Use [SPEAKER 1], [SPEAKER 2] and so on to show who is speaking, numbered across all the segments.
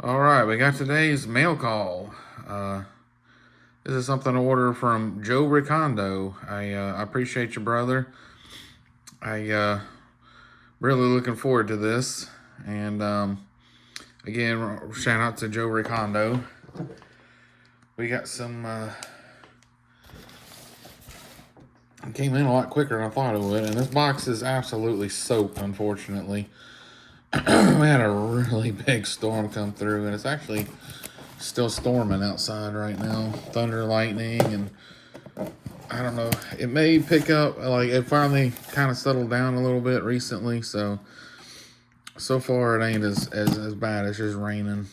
[SPEAKER 1] All right, we got today's mail call. This is something to order from Joe Ricondo. I appreciate you, brother. I really looking forward to this. And again, shout out to Joe Ricondo. We got some. It came in a lot quicker than I thought it would, and this box is absolutely soaked. Unfortunately, we had a really big storm come through, and it's actually still storming outside right now. Thunder, lightning, and I don't know. It may pick up. Like it finally kind of settled down a little bit recently. So far it ain't as bad. It's just raining.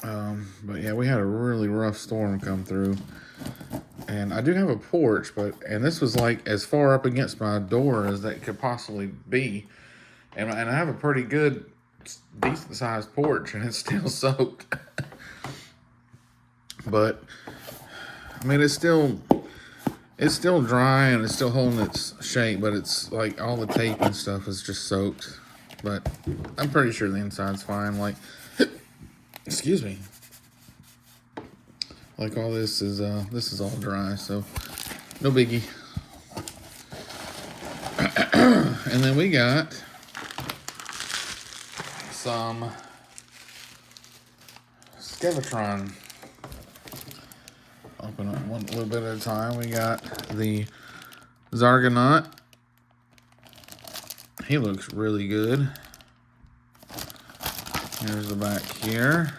[SPEAKER 1] But yeah, we had a really rough storm come through, and I do have a porch, and this was like as far up against my door as that could possibly be, and I have a pretty good, decent sized porch, and it's still soaked. But I mean, it's still dry and it's still holding its shape, but it's like all the tape and stuff is just soaked. But I'm pretty sure the inside's fine. Like, excuse me. Like all this is all dry, so no biggie. And then we got some Skevatron. Open up one little bit at a time. We got the Zargonaut. He looks really good. Here's the back here.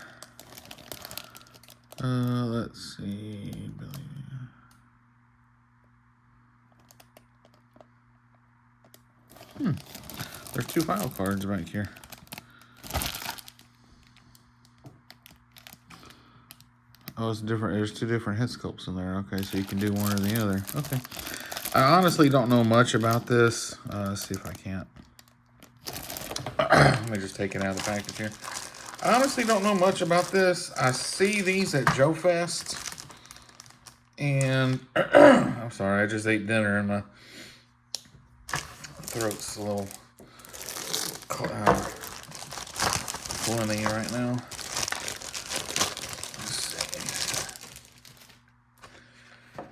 [SPEAKER 1] Let's see. There's two file cards back here. Oh, it's different. There's two different head sculpts in there. Okay, so you can do one or the other. Okay. I honestly don't know much about this. Let's see if I can't. Let me just take it out of the package here. I honestly don't know much about this. I see these at Joe Fest. And I'm sorry, I just ate dinner and my throat's a little phlegmy right now.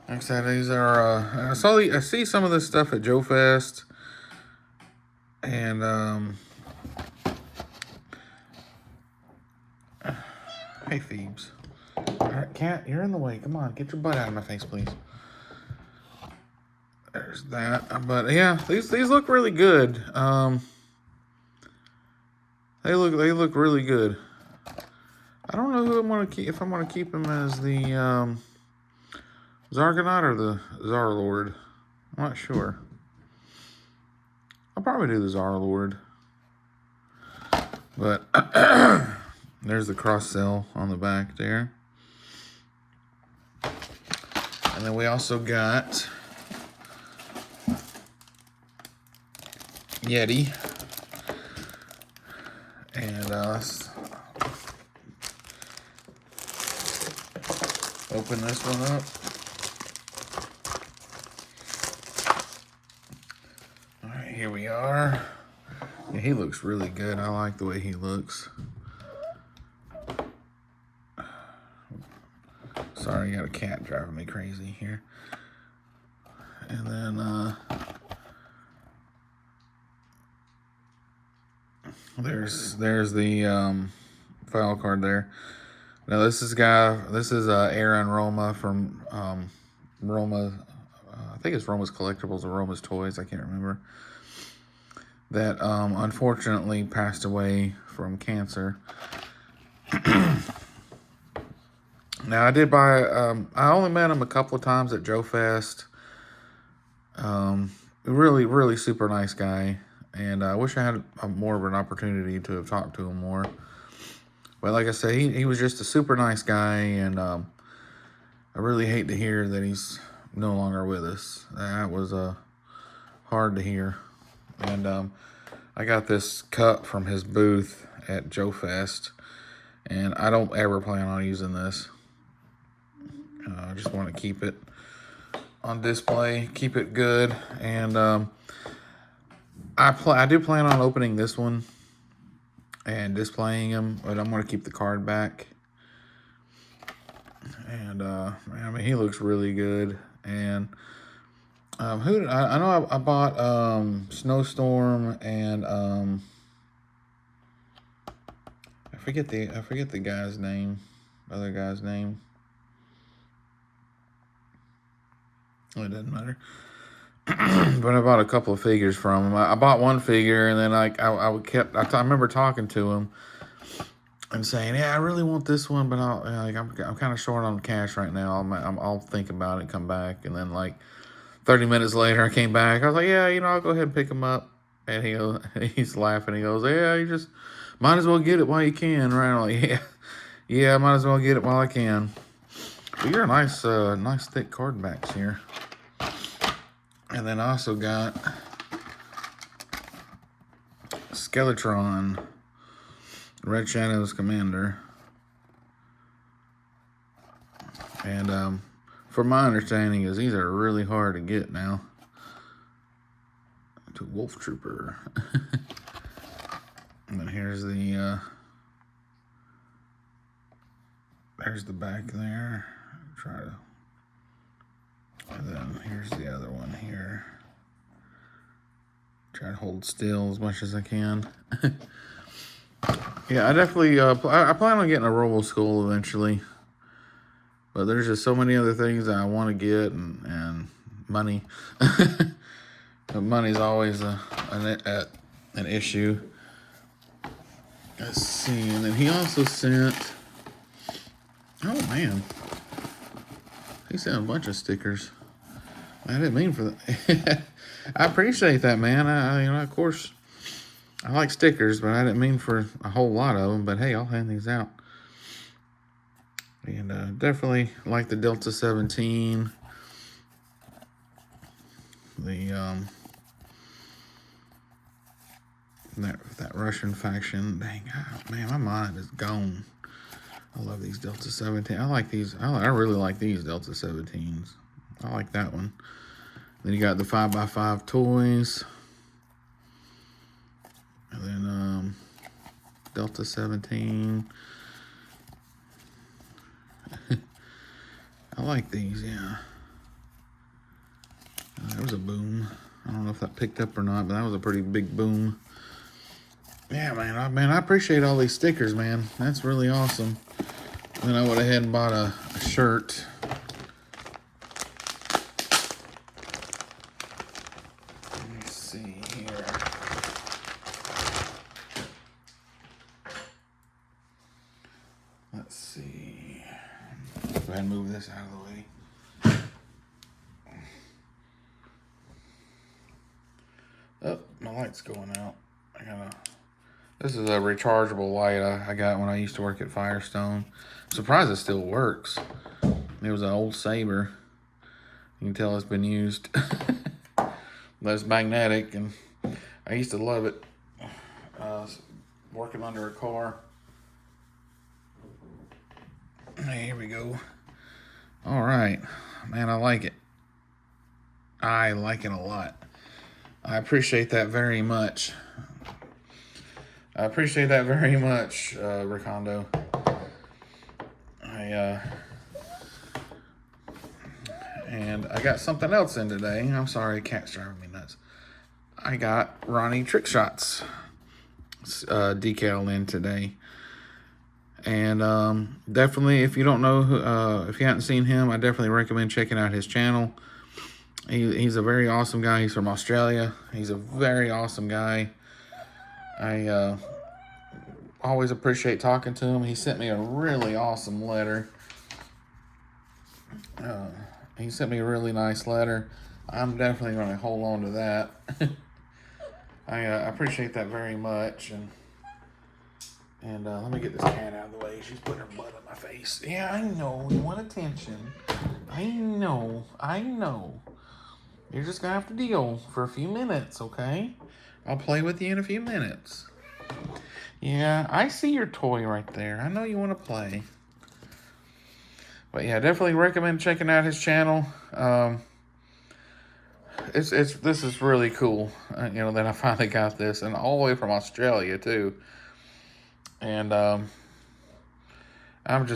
[SPEAKER 1] Like I said, these are. I see some of this stuff at Joe Fest, and hey Phoebes, all right, cat, you're in the way. Come on, get your butt out of my face, please. There's that. But yeah, these look really good. They look really good. I don't know who I'm gonna keep. If I'm gonna keep him as the Zargonaut or the Zarlord. I'm not sure. I'll probably do the Zarlord. But there's the cross cell on the back there. And then we also got Yeti. And let's open this one up. Alright, here we are. Yeah, he looks really good. I like the way he looks. Sorry, I got a cat driving me crazy here. And then there's the file card there. Now this is Aaron Roma from Roma. I think it's Roma's Collectibles or Roma's Toys. I can't remember. That unfortunately passed away from cancer. Now I did buy. I only met him a couple of times at Joe Fest. Really, really super nice guy, and I wish I had more of an opportunity to have talked to him more. But like I said, he was just a super nice guy, and I really hate to hear that he's no longer with us. That was hard to hear. And I got this cup from his booth at Joe Fest, and I don't ever plan on using this. I just want to keep it on display, keep it good, and I do plan on opening this one. and displaying him, but I'm going to keep the card back. And I mean, he looks really good. And I know I bought Snowstorm and I forget the guy's name, other guy's name. Well, it doesn't matter. But I bought a couple of figures from him. I bought one figure, and then I remember talking to him and saying, "Yeah, I really want this one, but I'm kind of short on cash right now. I'll think about it, come back." And then 30 minutes later, I came back. I was like, "Yeah, I'll go ahead and pick him up." And he's laughing. He goes, "Yeah, you just might as well get it while you can, right?" I'm like, "Yeah, yeah, I might as well get it while I can." But you're a nice thick card backs here. And then I also got Skeletron, Red Shadow's commander. And from my understanding is these are really hard to get now. To Wolf Trooper. And then here's there's the back there. And then here's the other one here. Try to hold still as much as I can. Yeah, I definitely, I plan on getting a Robo Skull eventually. But there's just so many other things that I want to get, and money. But money's always an issue. Let's see, and then he also sent, oh man, he sent a bunch of stickers. I didn't mean for that. I appreciate that, man. Of course, I like stickers, but I didn't mean for a whole lot of them. But hey, I'll hand these out. And definitely like the Delta 17. The that Russian faction. Dang, man, my mind is gone. I love these Delta 17. I like these. I really like these Delta 17s. I like that one. Then you got the 5x5 toys. And then Delta 17. I like these, yeah. There was a boom. I don't know if that picked up or not, but that was a pretty big boom. Yeah, man, I appreciate all these stickers, man. That's really awesome. Then I went ahead and bought a shirt. Let me see here. Let's see. Go ahead and move this out of the way. Oh, my light's going out. This is a rechargeable light I got when I used to work at Firestone. I'm surprised it still works. It was an old Saber. You can tell it's been used. But it's magnetic, and I used to love it. Working under a car. Here we go. All right. Man, I like it. I like it a lot. I appreciate that very much. I appreciate that very much, Ricondo. And I got something else in today. I'm sorry, cat's driving me nuts. I got Ronnie Trick Shots decal in today. And definitely, if you don't know, if you haven't seen him, I definitely recommend checking out his channel. He's a very awesome guy. He's from Australia. He's a very awesome guy. I always appreciate talking to him. He sent me a really awesome letter. He sent me a really nice letter. I'm definitely going to hold on to that. I appreciate that very much. And let me get this cat out of the way. She's putting her butt on my face. Yeah, I know. You want attention. I know. You're just going to have to deal for a few minutes, okay? I'll play with you in a few minutes. Yeah, I see your toy right there. I know you want to play. But yeah, definitely recommend checking out his channel. This is really cool. That I finally got this, and all the way from Australia too. And I'm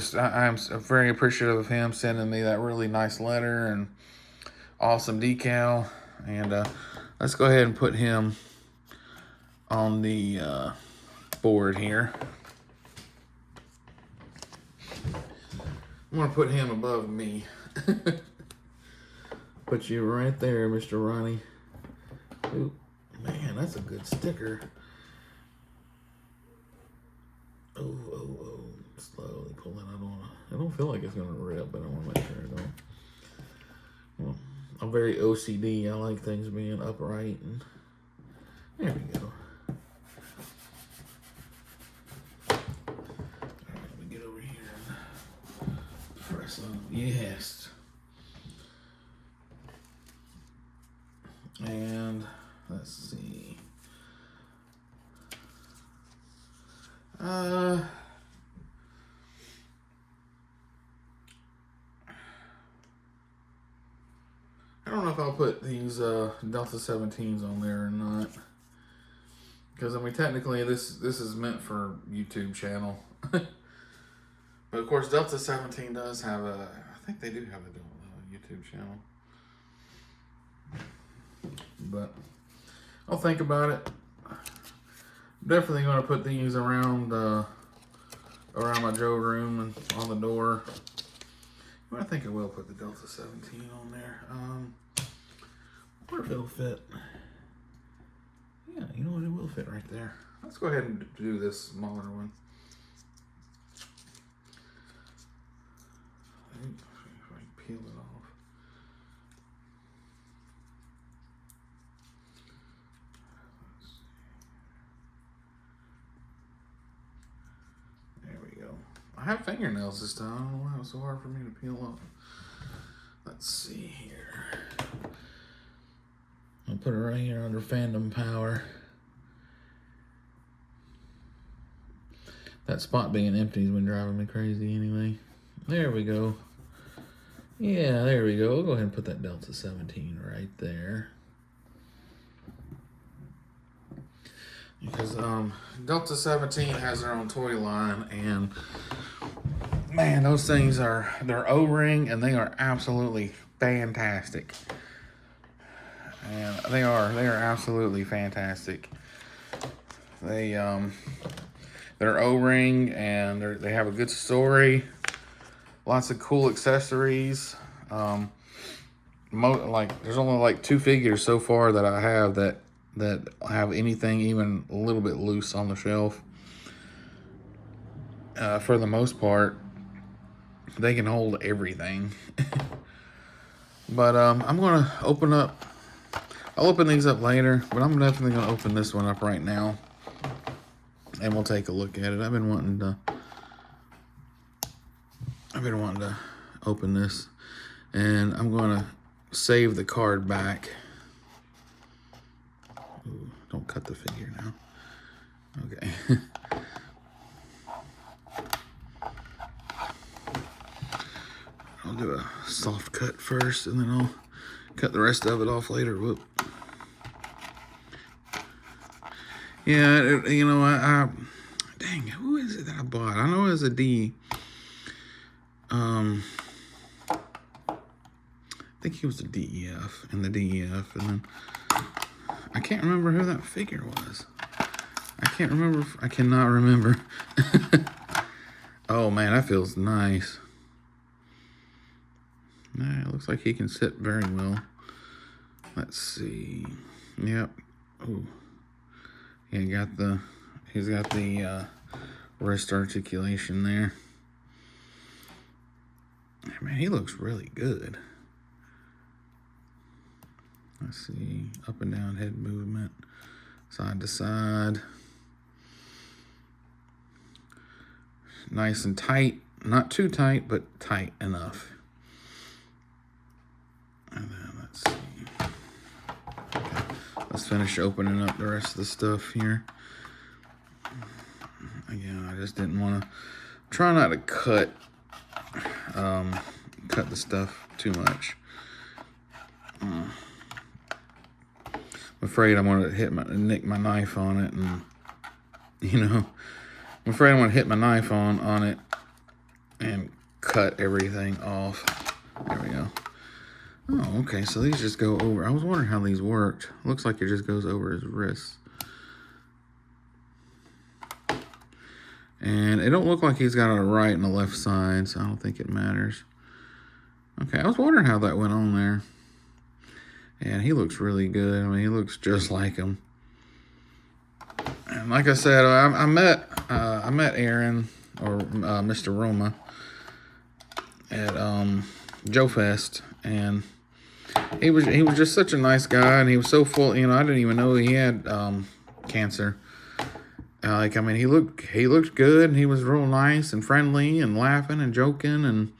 [SPEAKER 1] very appreciative of him sending me that really nice letter and awesome decal. And let's go ahead and put him on the board here. I'm going to put him above me. Put you right there, Mr. Ronnie. Ooh, man, that's a good sticker. Oh. Slowly pull it. I don't feel like it's going to rip, but I want to make sure it don't. Well, I'm very OCD. I like things being upright. And there we go. Alright, let me get over here and press on. Yes. And let's see. I don't know if I'll put these Delta 17s on there or not, because I mean technically this is meant for YouTube channel, but of course Delta 17 does have I think they do have a YouTube channel, but I'll think about it. Definitely going to put these around my Joe room and on the door. I think I will put the Delta 17 on there. Wonder if it'll fit. Yeah, you know what? It will fit right there. Let's go ahead and do this smaller one. If I can peel it off. There we go. I have fingernails this time. I don't know why it was so hard for me to peel off. Let's see here. I'll put it right here under Phantom Power. That spot being empty has been driving me crazy anyway. There we go. Yeah, there we go. We'll go ahead and put that Delta 17 right there. Because Delta 17 has their own toy line, and man, those things they're O-ring and they are absolutely fantastic. And they are absolutely fantastic. They're O-ring and they have a good story. Lots of cool accessories. There's only like 2 figures so far that I have that have anything even a little bit loose on the shelf. For the most part, they can hold everything. But I'm gonna open up. I'll open these up later, but I'm definitely gonna open this one up right now, and we'll take a look at it. I've been wanting to open this, and I'm gonna save the card back. Ooh, don't cut the figure now. Okay. I'll do a soft cut first, and then I'll cut the rest of it off later. Whoop. Yeah, you know, dang, who is it that I bought? I know it was a D. I think he was a DEF, and the DEF, and then I can't remember who that figure was. I cannot remember. Oh man, that feels nice. Yeah, it looks like he can sit very well. Let's see. Yep. Ooh. Yeah, he's got the wrist articulation there. Man, he looks really good. Let's see, up and down head movement, side to side. Nice and tight, not too tight, but tight enough. And then let's see. Okay, let's finish opening up the rest of the stuff here. Again, I just didn't want to try not to cut the stuff too much. I'm afraid I'm gonna nick my knife on it, and I'm afraid I'm going to hit my knife on it and cut everything off. There we go. Oh, okay, so these just go over. I was wondering how these worked. Looks like it just goes over his wrists. And it don't look like he's got a right and a left side, so I don't think it matters. Okay, I was wondering how that went on there. And he looks really good. I mean, he looks just like him. And like I said, I met Aaron, or Mr. Roma, at Joe Fest, and he was just such a nice guy, and he was so full. You know, I didn't even know he had cancer. Like, I mean, he looked good, and he was real nice and friendly and laughing and joking, and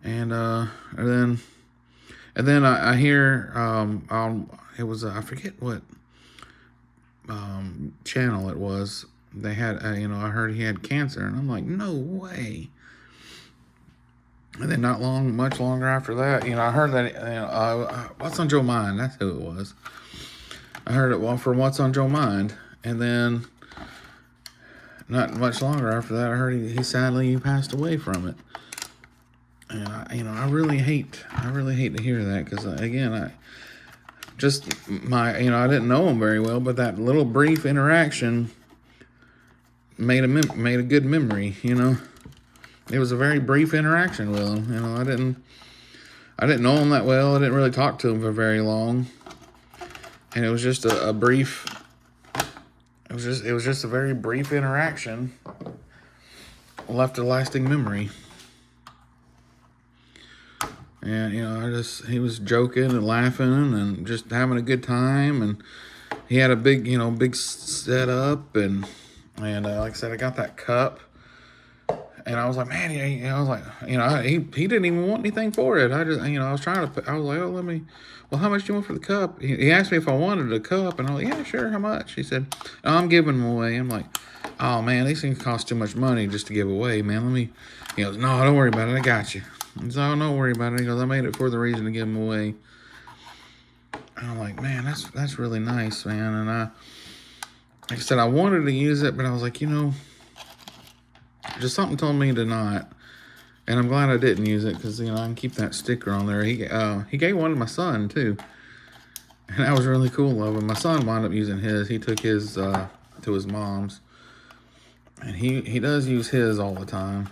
[SPEAKER 1] then I hear it was I forget what channel it was. They had I heard he had cancer, and I'm like, no way. And then much longer after that, I heard that What's on Joe Mind? That's who it was. I heard it from What's on Joe Mind, and then not much longer after that, I heard he sadly passed away from it. And I really hate to hear that, because again, I didn't know him very well, but that little brief interaction made a good memory. It was a very brief interaction with him. I didn't know him that well. I didn't really talk to him for very long, and it was just a brief. It was just a very brief interaction. Left a lasting memory. And he was joking and laughing and just having a good time, and he had a big setup, and like I said, I got that cup, and I was like, man, I was like, he didn't even want anything for it. I just, I was trying to, I was like, well, how much do you want for the cup? He asked me if I wanted a cup, and I was like, yeah, sure, how much? He said, oh, I'm giving them away. I'm like, oh man, these things cost too much money just to give away, man. He goes, no, don't worry about it, I got you. So don't worry about it. He goes, I made it for the reason to give them away. And I'm like, man, that's really nice, man. And like I said, I wanted to use it, but I was like, just something told me to not. And I'm glad I didn't use it, because I can keep that sticker on there. He gave one to my son too, and that was really cool of him. My son wound up using his. He took his to his mom's, and he does use his all the time.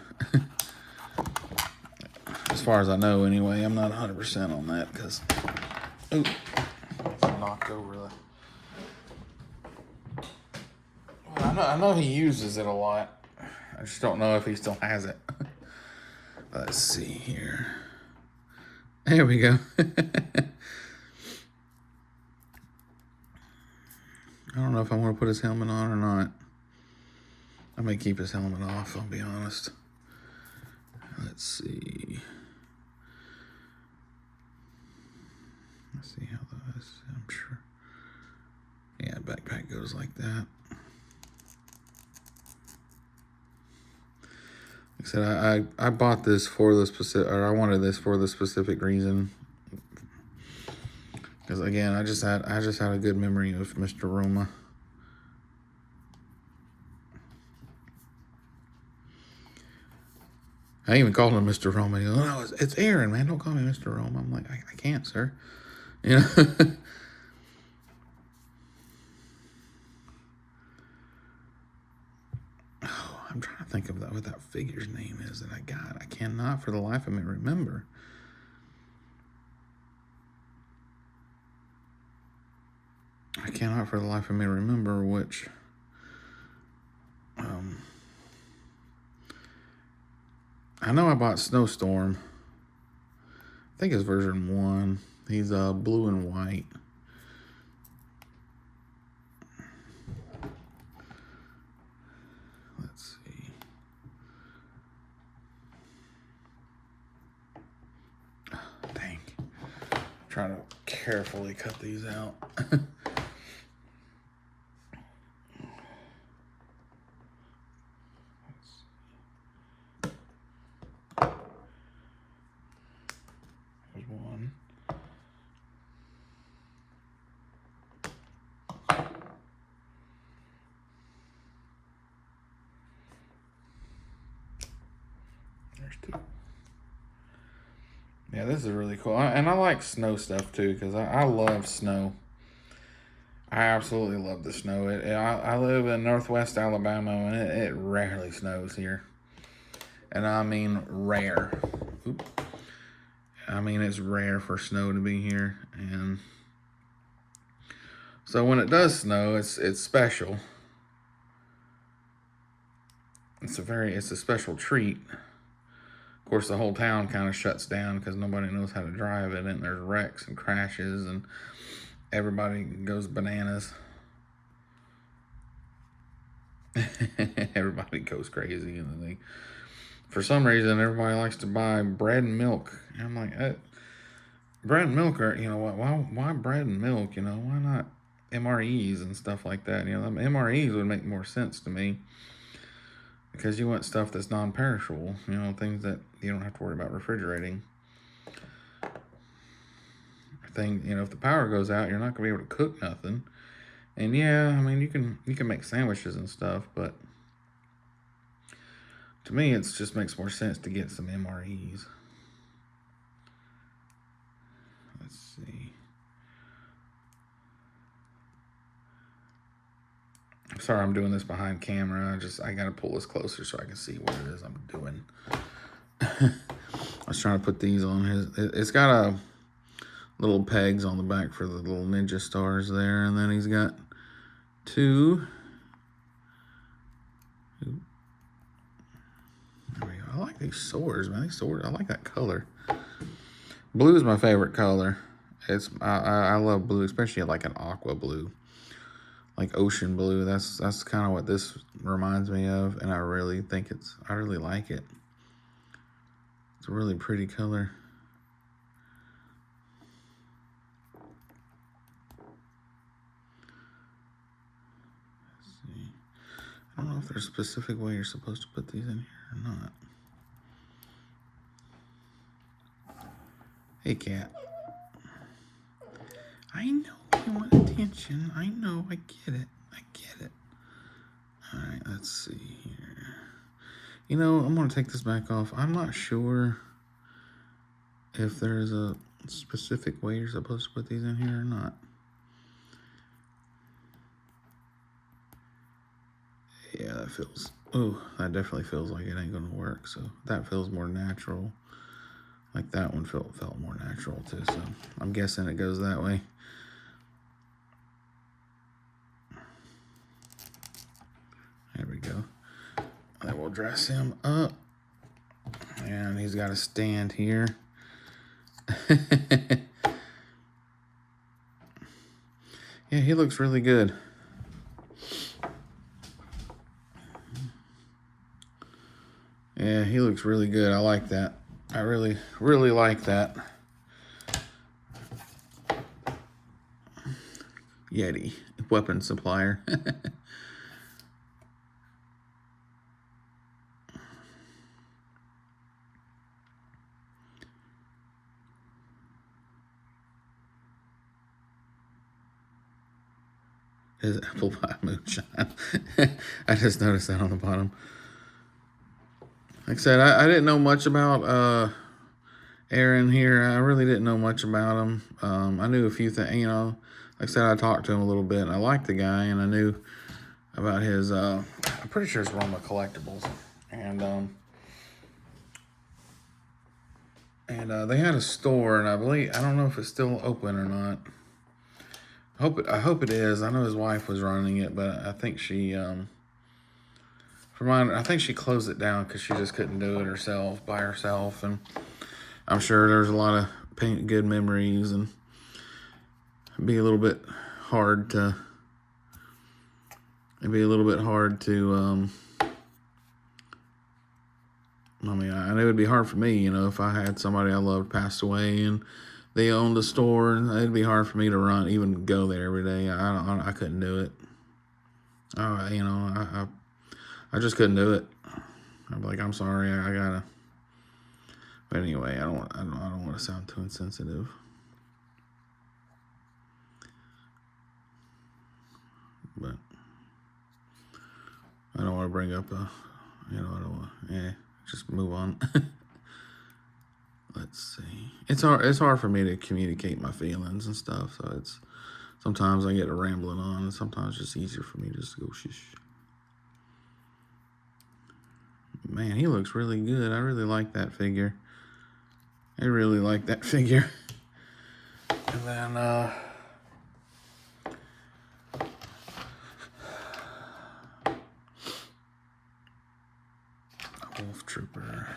[SPEAKER 1] As far as I know, anyway. I'm not 100% on that, because I knocked over the. Well, I know he uses it a lot. I just don't know if he still has it. Let's see here. There we go. I don't know if I want to put his helmet on or not. I may keep his helmet off, I'll be honest. Let's see. Let's see how those, I'm sure. Yeah, backpack goes like that. Like I said, I bought this for the specific, or I wanted this for the specific reason. Because again, I just had a good memory of Mr. Roma. I even called him Mr. Roma. He goes, no, it's Aaron, man. Don't call me Mr. Roma. I'm like, I can't, sir. Oh, I'm trying to think of what that figure's name is that I got. I cannot for the life of me remember. I cannot for the life of me remember which. I know I bought Snowstorm. I think it's version 1. He's blue and white. Let's see. Oh, dang. I'm trying to carefully cut these out. There's one. There's two. Yeah, this is really cool. And I like snow stuff too because I love snow. I absolutely love the snow. I live in northwest Alabama and it rarely snows here. And I mean rare. Oop. I mean it's rare for snow to be here. And so when it does snow, it's special. It's a special treat. Of course, the whole town kind of shuts down because nobody knows how to drive it, and there's wrecks and crashes, and everybody goes bananas. Everybody goes crazy, and then for some reason, everybody likes to buy bread and milk. And I'm like, bread and milk are, why bread and milk? Why not MREs and stuff like that? MREs would make more sense to me. Because you want stuff that's non-perishable, things that you don't have to worry about refrigerating. If the power goes out, you're not gonna be able to cook nothing. And yeah, I mean you can make sandwiches and stuff, but to me it just makes more sense to get some MREs. Let's see. Sorry, I'm doing this behind camera. I gotta pull this closer so I can see what it is I'm doing. I was trying to put these on it's got a little pegs on the back for the little ninja stars there, and then he's got two. There we go. I like these swords, man. I like that color. Blue is my favorite color. I love blue, especially like an aqua blue. Like ocean blue. That's kind of what this reminds me of, and I really like it. It's a really pretty color. Let's see. I don't know if there's a specific way you're supposed to put these in here or not. Hey, cat. I know you want attention. I know. I get it. All right, let's see here. I'm going to take this back off. I'm not sure if there's a specific way you're supposed to put these in here or not. Yeah, that definitely feels like it ain't going to work. So that feels more natural. Like that one felt more natural too. So I'm guessing it goes that way. There we go. Then we'll dress him up. And he's got a stand here. Yeah, he looks really good. Yeah, he looks really good. I like that. I really, really like that. Yeti, weapon supplier. His apple pie moonshine. I just noticed that on the bottom. Like I said, I didn't know much about Aaron here. I really didn't know much about him. I knew a few things, like I said, I talked to him a little bit, and I liked the guy, and I knew about his, I'm pretty sure it's Roma Collectibles. And they had a store, and I don't know if it's still open or not. I hope it is. I know his wife was running it, but I think she, I think she closed it down because she just couldn't do it by herself, and I'm sure there's a lot of good memories, and it'd be a little bit hard to. I mean, I knew it'd be hard for me, if I had somebody I loved passed away and they owned a store, and it'd be hard for me to even go there every day. I couldn't do it. I just couldn't do it. I'm like, I'm sorry, I gotta. But anyway, I don't want to sound too insensitive. But I don't want to bring up I don't want. Yeah, just move on. Let's see. It's hard for me to communicate my feelings and stuff. So it's sometimes I get to rambling on, and sometimes it's just easier for me just to go shush. Man, he looks really good. I really like that figure. I really like that figure. And then Wolf Trooper.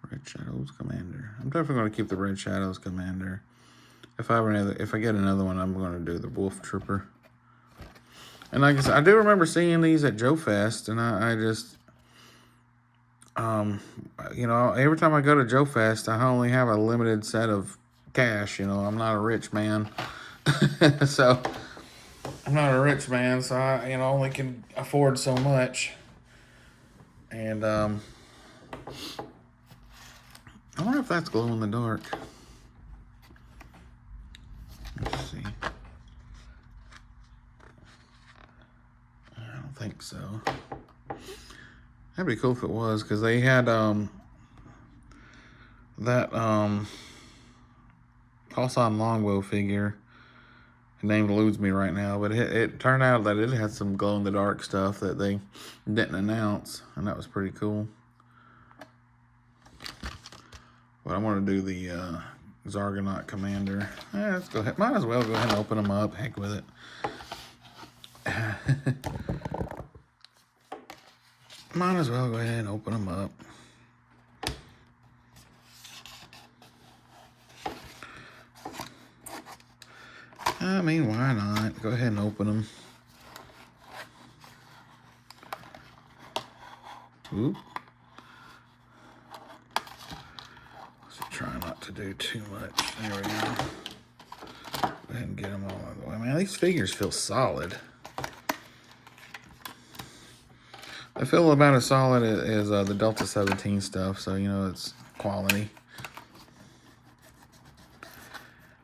[SPEAKER 1] Red Shadows Commander. I'm definitely going to keep the Red Shadows Commander. If I get another one, I'm going to do the Wolf Trooper. And like I said, I do remember seeing these at Joe Fest, and I just, you know, every time I go to Joe Fest, I only have a limited set of cash. You know, I'm not a rich man, so I, you know, only can afford so much. And I wonder if that's glow in the dark. Let's see. I don't think so. That'd be cool if it was, because they had that Colossal Longbow figure. His name eludes me right now, but it turned out that it had some glow in the dark stuff that they didn't announce, and that was pretty cool. But I want to do the Zargonaut Commander. Let's go ahead. Might as well go ahead and open them up. Heck with it. Might as well go ahead and open them up. I mean, why not? Go ahead and open them. Oop. Let's try not to do too much. There we go. Go ahead and get them all out of the way. Man, these figures feel solid. I feel about as solid as the Delta 17 stuff, so you know it's quality.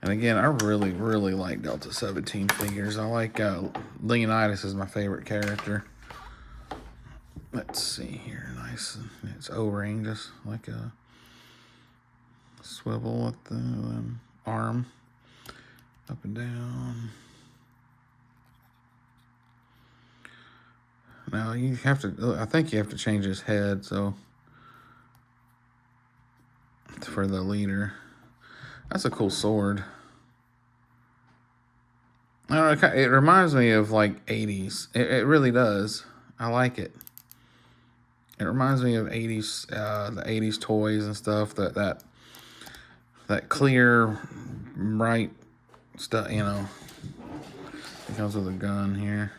[SPEAKER 1] And again, I really, really like Delta 17 figures. I like Leonidas is my favorite character. Let's see here, nice. It's O-ring, just like a swivel at the arm, up and down. Now you have to, I think you have to change his head, so for the leader. That's a cool sword. I don't know, it reminds me of like 80s. It really does. I like it. It reminds me of 80s, the 80s toys and stuff. That clear, bright stuff. You know, it comes with a gun here.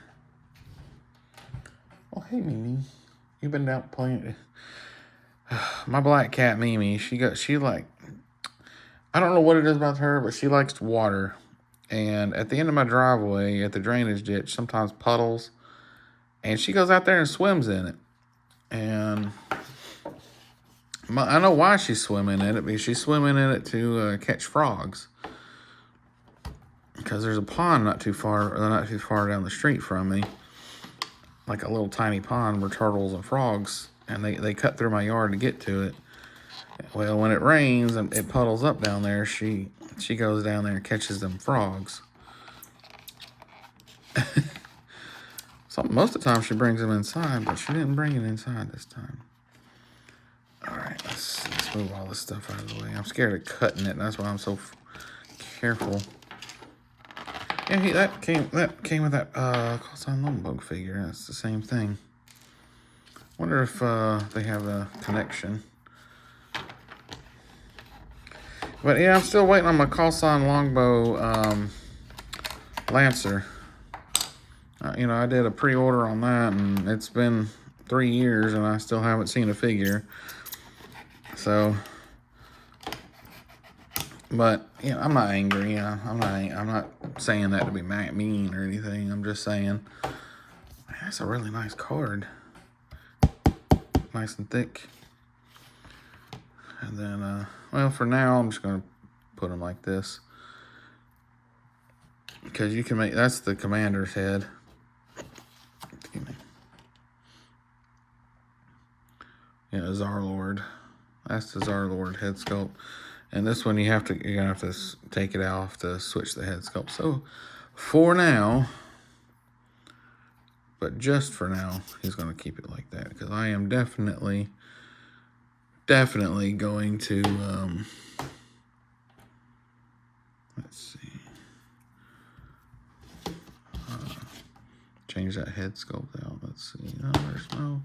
[SPEAKER 1] Oh, hey Mimi, you've been out playing. My black cat Mimi, she like, I don't know what it is about her, but she likes water. And at the end of my driveway, at the drainage ditch, sometimes puddles, and she goes out there and swims in it. And I know why she's swimming in it, because she's swimming in it to catch frogs. Because there's a pond not too far down the street from me, like a little tiny pond where turtles and frogs, and they cut through my yard to get to it. Well, when it rains and it puddles up down there, she goes down there and catches them frogs. So most of the time she brings them inside, but she didn't bring it inside this time. All right, let's move all this stuff out of the way. I'm scared of cutting it, and that's why I'm so careful. Yeah, that came with that Colossal Longbow figure. That's the same thing. Wonder if they have a connection. But yeah, I'm still waiting on my Colossal Longbow Lancer. You know, I did a pre-order on that, and it's been 3 years, and I still haven't seen a figure. So, but you know, I'm not angry. I'm not saying that to be mean or anything. I'm just saying, man, that's a really nice card, nice and thick. And then, well, for now, I'm just gonna put them like this, because you can make, that's the commander's head. Yeah, Zar-Lord. That's the Zar-Lord head sculpt. And this one you're gonna have to take it off to switch the head sculpt. So for now, but just for now, he's gonna keep it like that because I am definitely going to let's see. Change that head sculpt out. Let's see. No, there's no.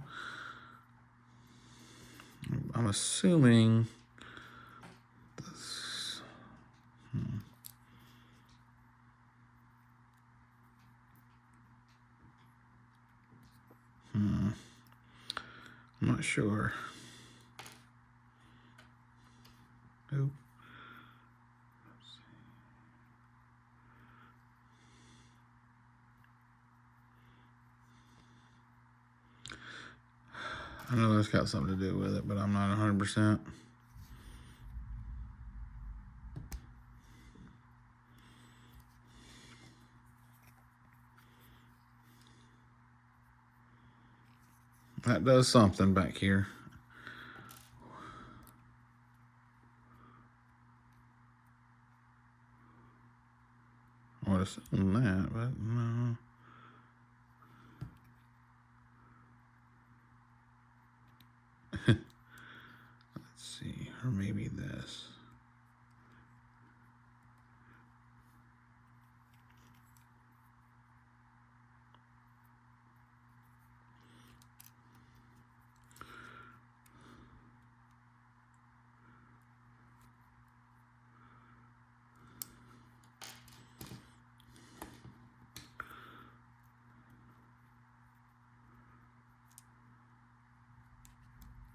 [SPEAKER 1] I'm assuming this. I'm not sure. Nope. I know that's got something to do with it, but I'm not 100%. That does something back here. I would assume that, but no. Let's see, or maybe this.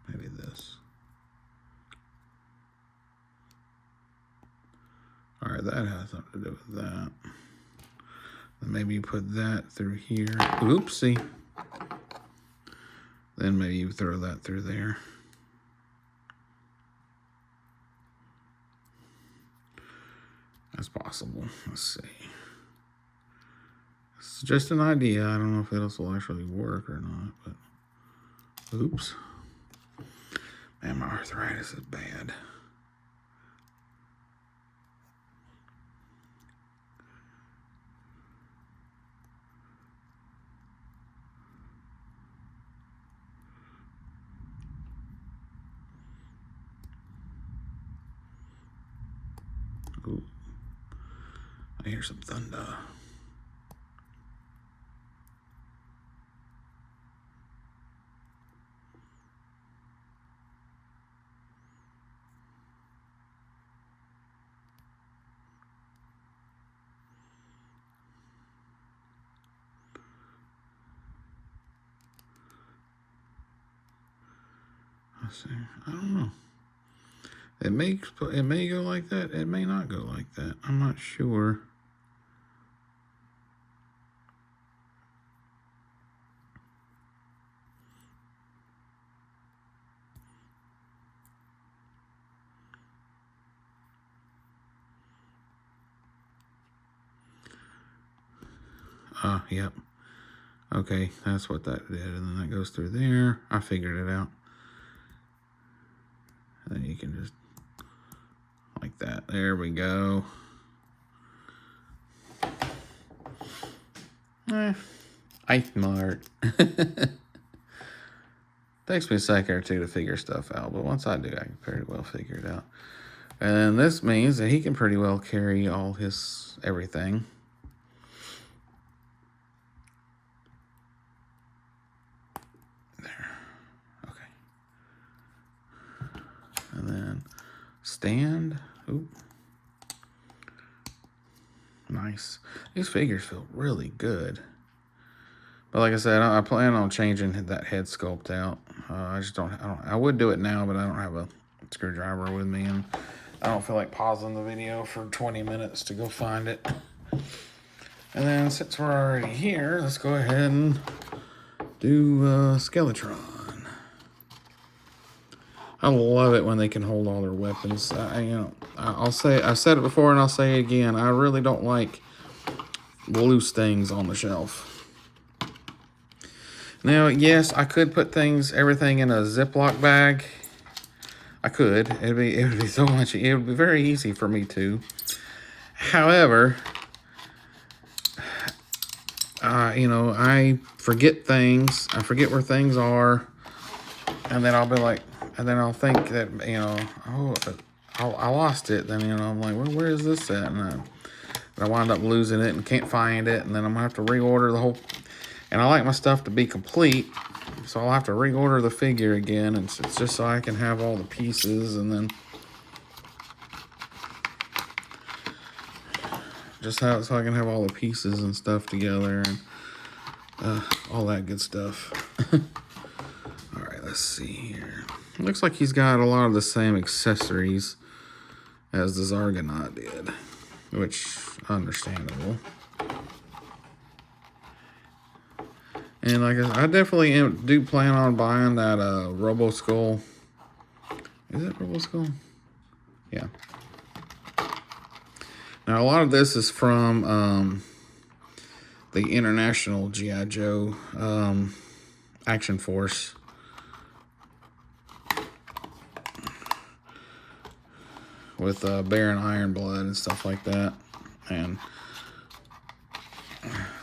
[SPEAKER 1] Maybe this. All right, that has something to do with that. Then maybe you put that through here. Oopsie. Then maybe you throw that through there. That's possible. Let's see. It's just an idea. I don't know if this will actually work or not, but oops. Man, my arthritis is bad. Ooh. I hear some thunder. Let's see. I don't know. It may go like that. It may not go like that. I'm not sure. Yep. Okay, that's what that did. And then that goes through there. I figured it out. And then you can just, like that. There we go. I'm smart. Takes me a second or two to figure stuff out, but once I do, I can pretty well figure it out. And this means that he can pretty well carry all his everything. There. Okay. And then stand. Oop. Nice. These figures feel really good. But like I said, I plan on changing that head sculpt out. I would do it now, but I don't have a screwdriver with me, and I don't feel like pausing the video for 20 minutes to go find it. And then since we're already here, let's go ahead and do Skeletron. I love it when they can hold all their weapons. I've said it before and I'll say it again. I really don't like loose things on the shelf. Now, yes, I could put everything in a Ziploc bag. I could. It would be so much. It would be very easy for me to. However, you know, I forget things. I forget where things are, and then I'll be like, and then I'll think that, you know, oh, I lost it. Then, you know, I'm like, well, where is this at? And I wind up losing it and can't find it, and then I'm gonna have to reorder the whole. And I like my stuff to be complete, so I'll have to reorder the figure again, and it's just so I can have all the pieces, and then so I can have all the pieces and stuff together, and all that good stuff. All right, let's see here. Looks like he's got a lot of the same accessories as the Zargonaut did, which understandable. And like I definitely do plan on buying that Robo Skull. Is it Robo Skull? Yeah. Now a lot of this is from the International G.I. Joe Action Force. With Baron Ironblood and stuff like that, and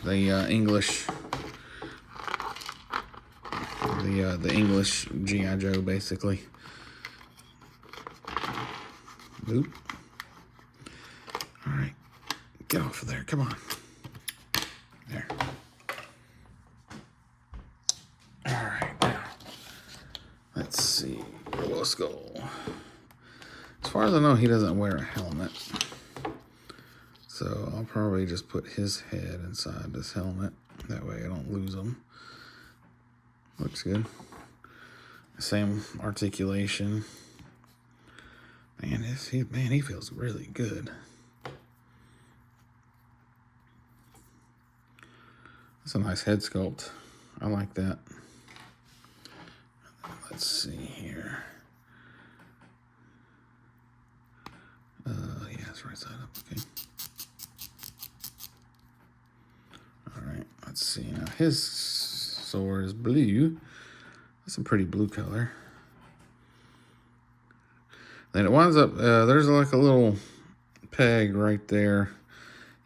[SPEAKER 1] the English. The English G.I. Joe, basically. Boop. Alright. Get off of there. Come on. There. Alright, now. Let's see. Robo Skull. As far as I know, he doesn't wear a helmet. So I'll probably just put his head inside this helmet. That way I don't lose him. Looks good. Same articulation. Man, he feels really good. That's a nice head sculpt. I like that. Let's see here. Yeah, it's right side up. Okay. All right. Let's see now. His sword is blue. That's a pretty blue color. Then it winds up, there's like a little peg right there.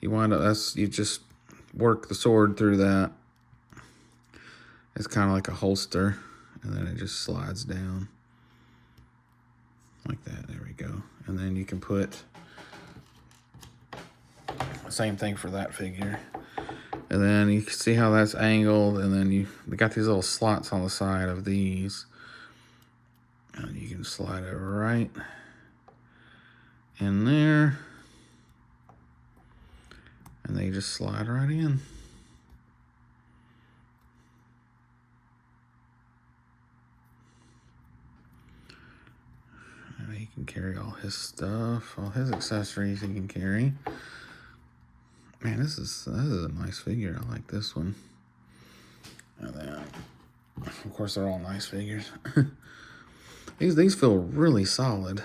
[SPEAKER 1] You just work the sword through that. It's kind of like a holster, and then it just slides down. Like that, there we go. And then you can put, same thing for that figure. And then you can see how that's angled, and then they got these little slots on the side of these. And you can slide it right in there. And they just slide right in. And he can carry all his stuff, all his accessories he can carry. Man, this is a nice figure. I like this one. And then, of course, they're all nice figures. These feel really solid.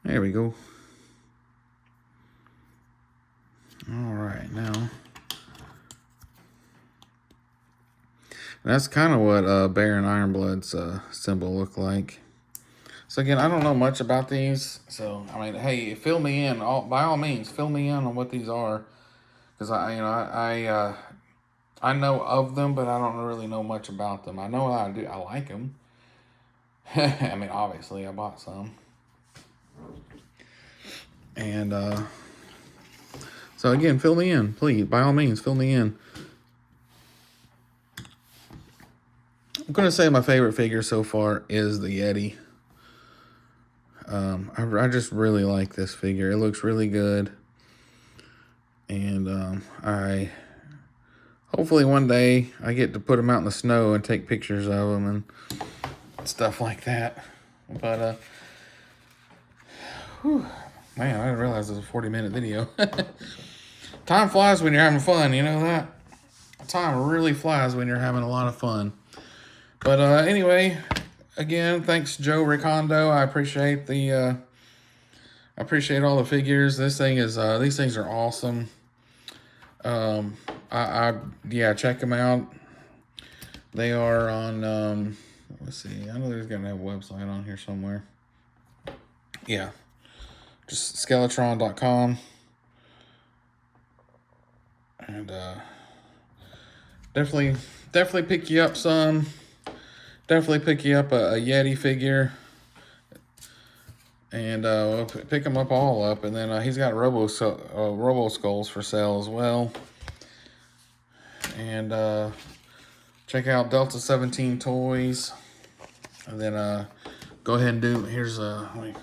[SPEAKER 1] There we go. All right, now. That's kind of what Baron Ironblood's symbol looked like. So again, I don't know much about these. So, I mean, hey, fill me in. By all means, fill me in on what these are. Because I know of them, but I don't really know much about them. I know I like them. I mean, obviously, I bought some. And, so again, fill me in, please. By all means, fill me in. I'm going to say my favorite figure so far is the Yeti. I just really like this figure. It looks really good. And, hopefully one day I get to put him out in the snow and take pictures of him and stuff like that. But, whew, man, I didn't realize it was a 40-minute video. Time flies when you're having fun, you know that? Time really flies when you're having a lot of fun. But anyway, again, thanks Joe Ricondo. I appreciate all the figures. These things are awesome. I Yeah, check them out. They are on, let's see, I know there's gonna have a website on here somewhere. Yeah, just skeletron.com. And definitely pick you up some. Definitely pick you up a Yeti figure. And pick them up all up. And then he's got Robo Skulls for sale as well. And check out Delta 17 Toys. And then go ahead and let me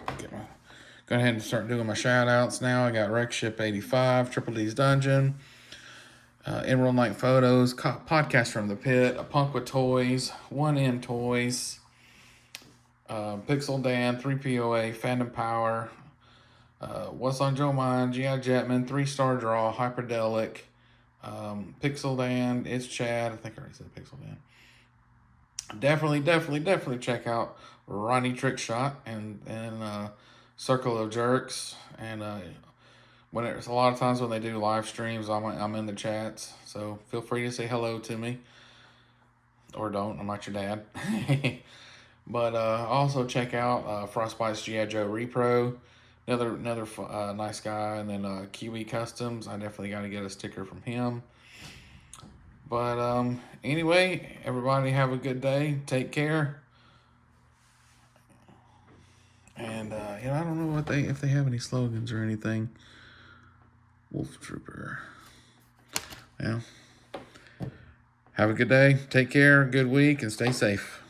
[SPEAKER 1] go ahead and start doing my shout outs now. I got Wreck Ship 85, Triple D's Dungeon, Emerald Knight Photos, Podcast from the Pit, A Punk with Toys, 1N Toys, Pixel Dan, 3POA, Fandom Power, What's on Joe Mind, G.I. Jetman, 3-Star Draw, Hyperdelic, Pixel Dan, It's Chad. I think I already said Pixel Dan. Definitely check out Ronnie Trickshot and Circle of Jerks. And when it's a lot of times when they do live streams, I'm in the chats. So feel free to say hello to me, or don't. I'm not your dad. But also check out Frostbite's G.I. Joe Repro. Another nice guy. And then Kiwi Customs. I definitely got to get a sticker from him. But anyway, everybody have a good day. Take care. And I don't know if they have any slogans or anything. Wolf Trooper. Yeah. Have a good day. Take care. Good week, and stay safe.